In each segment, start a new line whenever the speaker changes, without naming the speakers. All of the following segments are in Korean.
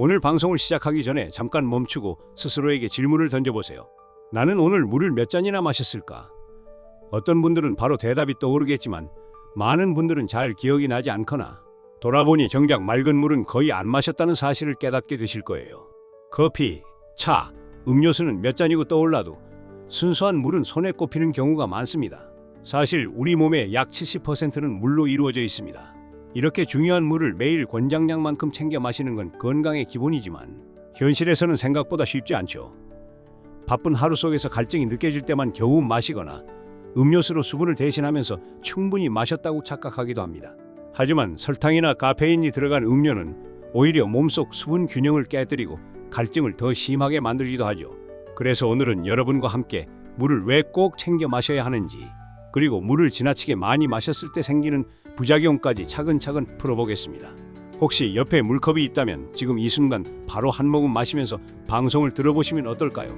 오늘 방송을 시작하기 전에 잠깐 멈추고 스스로에게 질문을 던져보세요. 나는 오늘 물을 몇 잔이나 마셨을까? 어떤 분들은 바로 대답이 떠오르겠지만 많은 분들은 잘 기억이 나지 않거나 돌아보니 정작 맑은 물은 거의 안 마셨다는 사실을 깨닫게 되실 거예요. 커피, 차, 음료수는 몇 잔이고 떠올라도 순수한 물은 손에 꼽히는 경우가 많습니다. 사실 우리 몸의 약 70%는 물로 이루어져 있습니다. 이렇게 중요한 물을 매일 권장량만큼 챙겨 마시는 건 건강의 기본이지만 현실에서는 생각보다 쉽지 않죠. 바쁜 하루 속에서 갈증이 느껴질 때만 겨우 마시거나 음료수로 수분을 대신하면서 충분히 마셨다고 착각하기도 합니다. 하지만 설탕이나 카페인이 들어간 음료는 오히려 몸속 수분 균형을 깨뜨리고 갈증을 더 심하게 만들기도 하죠. 그래서 오늘은 여러분과 함께 물을 왜 꼭 챙겨 마셔야 하는지, 그리고 물을 지나치게 많이 마셨을 때 생기는 부작용까지 차근차근 풀어보겠습니다. 혹시 옆에 물컵이 있다면 지금 이 순간 바로 한 모금 마시면서 방송을 들어보시면 어떨까요?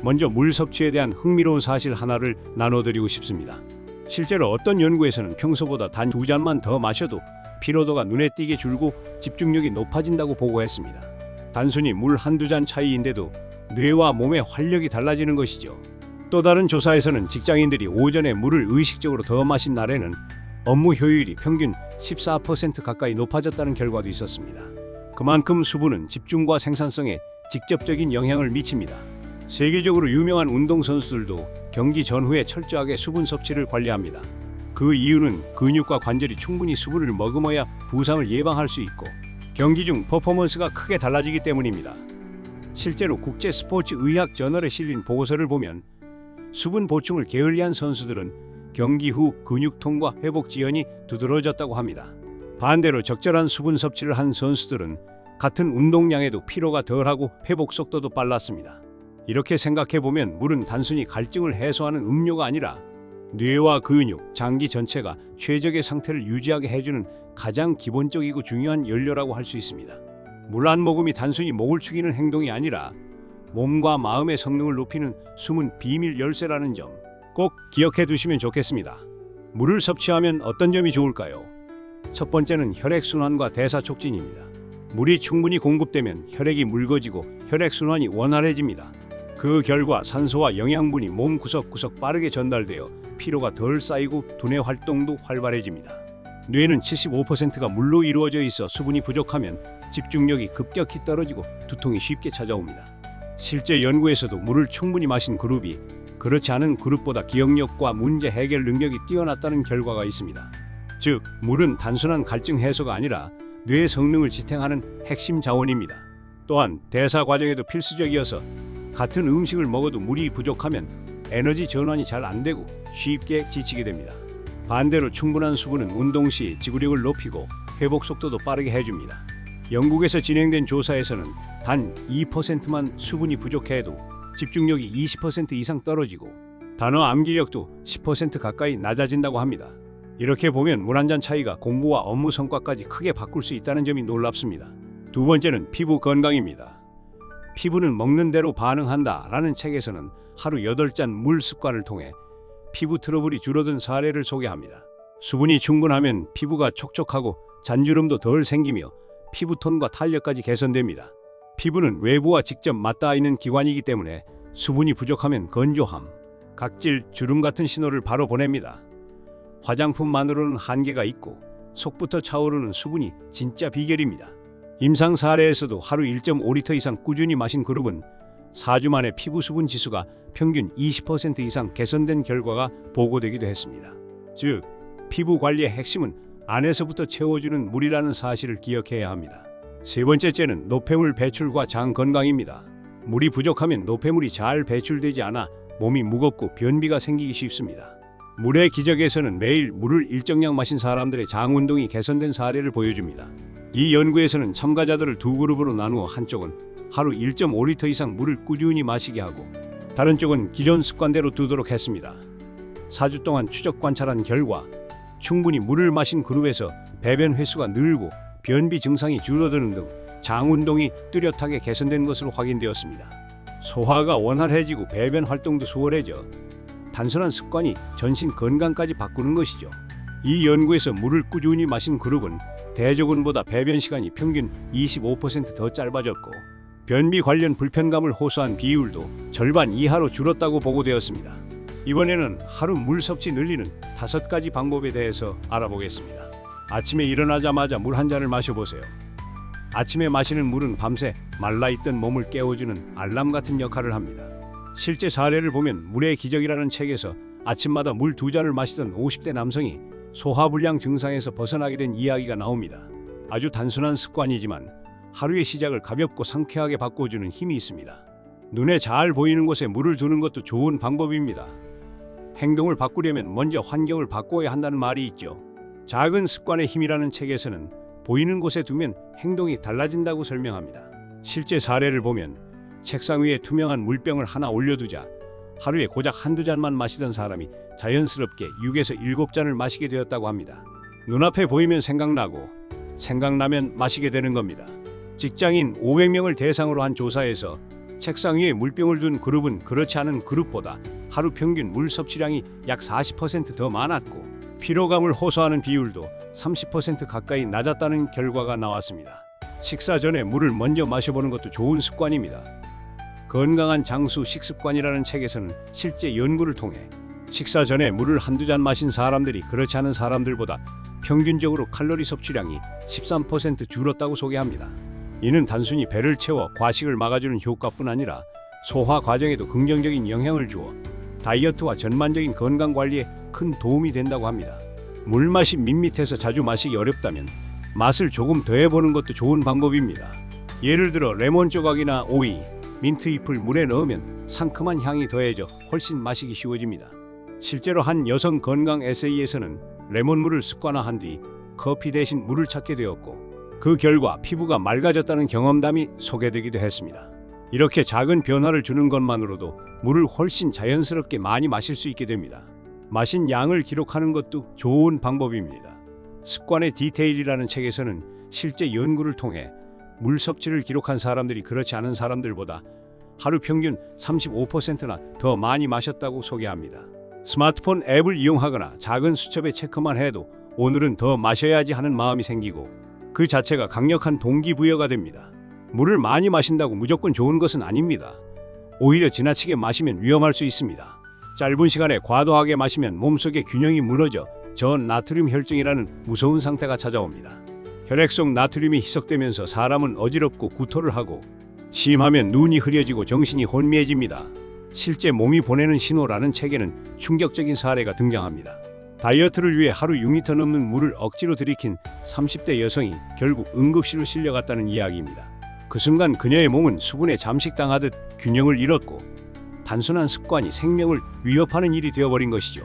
먼저 물 섭취에 대한 흥미로운 사실 하나를 나눠드리고 싶습니다. 실제로 어떤 연구에서는 평소보다 단 2잔만 더 마셔도 피로도가 눈에 띄게 줄고 집중력이 높아진다고 보고했습니다. 단순히 물 한두 잔 차이인데도 뇌와 몸의 활력이 달라지는 것이죠. 또 다른 조사에서는 직장인들이 오전에 물을 의식적으로 더 마신 날에는 업무 효율이 평균 14% 가까이 높아졌다는 결과도 있었습니다. 그만큼 수분은 집중과 생산성에 직접적인 영향을 미칩니다. 세계적으로 유명한 운동선수들도 경기 전후에 철저하게 수분 섭취를 관리합니다. 그 이유는 근육과 관절이 충분히 수분을 머금어야 부상을 예방할 수 있고 경기 중 퍼포먼스가 크게 달라지기 때문입니다. 실제로 국제 스포츠 의학 저널에 실린 보고서를 보면 수분 보충을 게을리한 선수들은 경기 후 근육통과 회복 지연이 두드러졌다고 합니다. 반대로 적절한 수분 섭취를 한 선수들은 같은 운동량에도 피로가 덜하고 회복 속도도 빨랐습니다. 이렇게 생각해보면 물은 단순히 갈증을 해소하는 음료가 아니라 뇌와 근육, 장기 전체가 최적의 상태를 유지하게 해주는 가장 기본적이고 중요한 연료라고 할 수 있습니다. 물 한 모금이 단순히 목을 축이는 행동이 아니라 몸과 마음의 성능을 높이는 숨은 비밀 열쇠라는 점 꼭 기억해 두시면 좋겠습니다. 물을 섭취하면 어떤 점이 좋을까요? 첫 번째는 혈액순환과 대사 촉진입니다. 물이 충분히 공급되면 혈액이 묽어지고 혈액순환이 원활해집니다. 그 결과 산소와 영양분이 몸 구석구석 빠르게 전달되어 피로가 덜 쌓이고 두뇌 활동도 활발해집니다. 뇌는 75%가 물로 이루어져 있어 수분이 부족하면 집중력이 급격히 떨어지고 두통이 쉽게 찾아옵니다. 실제 연구에서도 물을 충분히 마신 그룹이 그렇지 않은 그룹보다 기억력과 문제 해결 능력이 뛰어났다는 결과가 있습니다. 즉, 물은 단순한 갈증 해소가 아니라 뇌의 성능을 지탱하는 핵심 자원입니다. 또한 대사 과정에도 필수적이어서 같은 음식을 먹어도 물이 부족하면 에너지 전환이 잘 안 되고 쉽게 지치게 됩니다. 반대로 충분한 수분은 운동 시 지구력을 높이고 회복 속도도 빠르게 해줍니다. 영국에서 진행된 조사에서는 단 2%만 수분이 부족해도 집중력이 20% 이상 떨어지고 단어 암기력도 10% 가까이 낮아진다고 합니다. 이렇게 보면 물 한 잔 차이가 공부와 업무 성과까지 크게 바꿀 수 있다는 점이 놀랍습니다. 두 번째는 피부 건강입니다. 피부는 먹는 대로 반응한다 라는 책에서는 하루 8잔 물 습관을 통해 피부 트러블이 줄어든 사례를 소개합니다. 수분이 충분하면 피부가 촉촉하고 잔주름도 덜 생기며 피부톤과 탄력까지 개선됩니다. 피부는 외부와 직접 맞닿아 있는 기관이기 때문에 수분이 부족하면 건조함, 각질, 주름 같은 신호를 바로 보냅니다. 화장품만으로는 한계가 있고 속부터 차오르는 수분이 진짜 비결입니다. 임상 사례에서도 하루 1.5리터 이상 꾸준히 마신 그룹은 4주 만에 피부 수분 지수가 평균 20% 이상 개선된 결과가 보고되기도 했습니다. 즉, 피부 관리의 핵심은 안에서부터 채워주는 물이라는 사실을 기억해야 합니다. 세 번째째는 노폐물 배출과 장 건강입니다. 물이 부족하면 노폐물이 잘 배출되지 않아 몸이 무겁고 변비가 생기기 쉽습니다. 물의 기적에서는 매일 물을 일정량 마신 사람들의 장 운동이 개선된 사례를 보여줍니다. 이 연구에서는 참가자들을 두 그룹으로 나누어 한쪽은 하루 1.5리터 이상 물을 꾸준히 마시게 하고 다른 쪽은 기존 습관대로 두도록 했습니다. 4주 동안 추적 관찰한 결과 충분히 물을 마신 그룹에서 배변 횟수가 늘고 변비 증상이 줄어드는 등 장 운동이 뚜렷하게 개선된 것으로 확인되었습니다. 소화가 원활해지고 배변 활동도 수월해져 단순한 습관이 전신 건강까지 바꾸는 것이죠. 이 연구에서 물을 꾸준히 마신 그룹은 대조군보다 배변 시간이 평균 25%더 짧아졌고 변비 관련 불편감을 호소한 비율도 절반 이하로 줄었다고 보고되었습니다. 이번에는 하루 물 섭취 늘리는 5가지 방법에 대해서 알아보겠습니다. 아침에 일어나자마자 물 한 잔을 마셔보세요. 아침에 마시는 물은 밤새 말라있던 몸을 깨워주는 알람 같은 역할을 합니다. 실제 사례를 보면 물의 기적이라는 책에서 아침마다 물 2잔을 마시던 50대 남성이 소화불량 증상에서 벗어나게 된 이야기가 나옵니다. 아주 단순한 습관이지만 하루의 시작을 가볍고 상쾌하게 바꿔주는 힘이 있습니다. 눈에 잘 보이는 곳에 물을 두는 것도 좋은 방법입니다. 행동을 바꾸려면 먼저 환경을 바꿔야 한다는 말이 있죠. 작은 습관의 힘이라는 책에서는 보이는 곳에 두면 행동이 달라진다고 설명합니다. 실제 사례를 보면 책상 위에 투명한 물병을 하나 올려두자 하루에 고작 한두 잔만 마시던 사람이 자연스럽게 6에서 7잔을 마시게 되었다고 합니다. 눈앞에 보이면 생각나고 생각나면 마시게 되는 겁니다. 직장인 500명을 대상으로 한 조사에서 책상 위에 물병을 둔 그룹은 그렇지 않은 그룹보다 하루 평균 물 섭취량이 약 40% 더 많았고 피로감을 호소하는 비율도 30% 가까이 낮았다는 결과가 나왔습니다. 식사 전에 물을 먼저 마셔보는 것도 좋은 습관입니다. 건강한 장수 식습관이라는 책에서는 실제 연구를 통해 식사 전에 물을 한두 잔 마신 사람들이 그렇지 않은 사람들보다 평균적으로 칼로리 섭취량이 13% 줄었다고 소개합니다. 이는 단순히 배를 채워 과식을 막아주는 효과뿐 아니라 소화 과정에도 긍정적인 영향을 주어 다이어트와 전반적인 건강 관리에 큰 도움이 된다고 합니다. 물맛이 밋밋해서 자주 마시기 어렵다면 맛을 조금 더해보는 것도 좋은 방법입니다. 예를 들어 레몬 조각이나 오이, 민트 잎을 물에 넣으면 상큼한 향이 더해져 훨씬 마시기 쉬워집니다. 실제로 한 여성 건강 에세이에서는 레몬물을 습관화한 뒤 커피 대신 물을 찾게 되었고 그 결과 피부가 맑아졌다는 경험담이 소개되기도 했습니다. 이렇게 작은 변화를 주는 것만으로도 물을 훨씬 자연스럽게 많이 마실 수 있게 됩니다. 마신 양을 기록하는 것도 좋은 방법입니다. 습관의 디테일이라는 책에서는 실제 연구를 통해 물 섭취를 기록한 사람들이 그렇지 않은 사람들보다 하루 평균 35%나 더 많이 마셨다고 소개합니다. 스마트폰 앱을 이용하거나 작은 수첩에 체크만 해도 오늘은 더 마셔야지 하는 마음이 생기고 그 자체가 강력한 동기부여가 됩니다. 물을 많이 마신다고 무조건 좋은 것은 아닙니다. 오히려 지나치게 마시면 위험할 수 있습니다. 짧은 시간에 과도하게 마시면 몸속의 균형이 무너져 저나트륨 혈증이라는 무서운 상태가 찾아옵니다. 혈액 속 나트륨이 희석되면서 사람은 어지럽고 구토를 하고 심하면 눈이 흐려지고 정신이 혼미해집니다. 실제 몸이 보내는 신호라는 책에는 충격적인 사례가 등장합니다. 다이어트를 위해 하루 6리터 넘는 물을 억지로 들이킨 30대 여성이 결국 응급실로 실려갔다는 이야기입니다. 그 순간 그녀의 몸은 수분에 잠식당하듯 균형을 잃었고 단순한 습관이 생명을 위협하는 일이 되어버린 것이죠.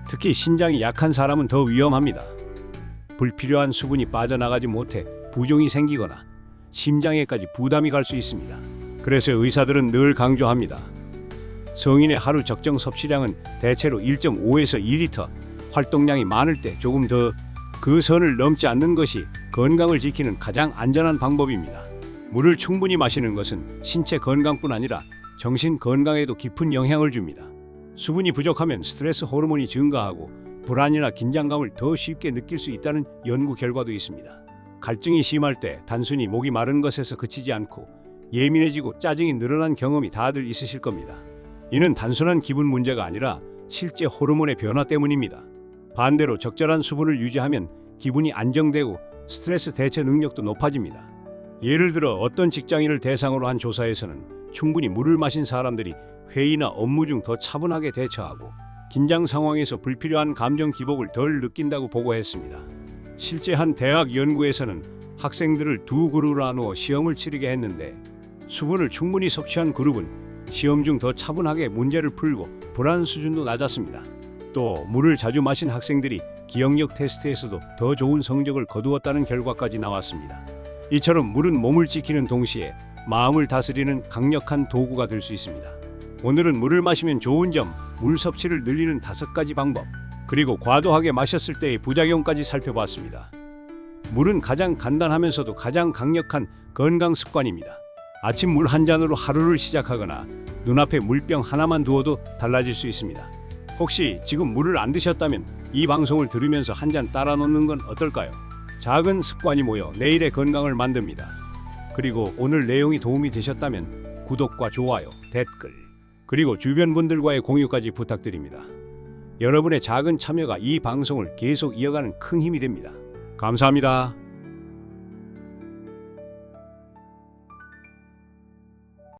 특히 신장이 약한 사람은 더 위험합니다. 불필요한 수분이 빠져나가지 못해 부종이 생기거나 심장에까지 부담이 갈 수 있습니다. 그래서 의사들은 늘 강조합니다. 성인의 하루 적정 섭취량은 대체로 1.5에서 2리터, 활동량이 많을 때 조금 더 그 선을 넘지 않는 것이 건강을 지키는 가장 안전한 방법입니다. 물을 충분히 마시는 것은 신체 건강뿐 아니라 정신 건강에도 깊은 영향을 줍니다. 수분이 부족하면 스트레스 호르몬이 증가하고 불안이나 긴장감을 더 쉽게 느낄 수 있다는 연구 결과도 있습니다. 갈증이 심할 때 단순히 목이 마른 것에서 그치지 않고 예민해지고 짜증이 늘어난 경험이 다들 있으실 겁니다. 이는 단순한 기분 문제가 아니라 실제 호르몬의 변화 때문입니다. 반대로 적절한 수분을 유지하면 기분이 안정되고 스트레스 대처 능력도 높아집니다. 예를 들어 어떤 직장인을 대상으로 한 조사에서는 충분히 물을 마신 사람들이 회의나 업무 중 더 차분하게 대처하고 긴장 상황에서 불필요한 감정 기복을 덜 느낀다고 보고했습니다. 실제 한 대학 연구에서는 학생들을 두 그룹으로 나누어 시험을 치르게 했는데 수분을 충분히 섭취한 그룹은 시험 중 더 차분하게 문제를 풀고 불안 수준도 낮았습니다. 또 물을 자주 마신 학생들이 기억력 테스트에서도 더 좋은 성적을 거두었다는 결과까지 나왔습니다. 이처럼 물은 몸을 지키는 동시에 마음을 다스리는 강력한 도구가 될 수 있습니다. 오늘은 물을 마시면 좋은 점, 물 섭취를 늘리는 5가지 방법, 그리고 과도하게 마셨을 때의 부작용까지 살펴봤습니다. 물은 가장 간단하면서도 가장 강력한 건강 습관입니다. 아침 물 한 잔으로 하루를 시작하거나 눈앞에 물병 하나만 두어도 달라질 수 있습니다. 혹시 지금 물을 안 드셨다면 이 방송을 들으면서 한 잔 따라 놓는 건 어떨까요? 작은 습관이 모여 내일의 건강을 만듭니다. 그리고 오늘 내용이 도움이 되셨다면 구독과 좋아요, 댓글, 그리고 주변 분들과의 공유까지 부탁드립니다. 여러분의 작은 참여가 이 방송을 계속 이어가는 큰 힘이 됩니다. 감사합니다.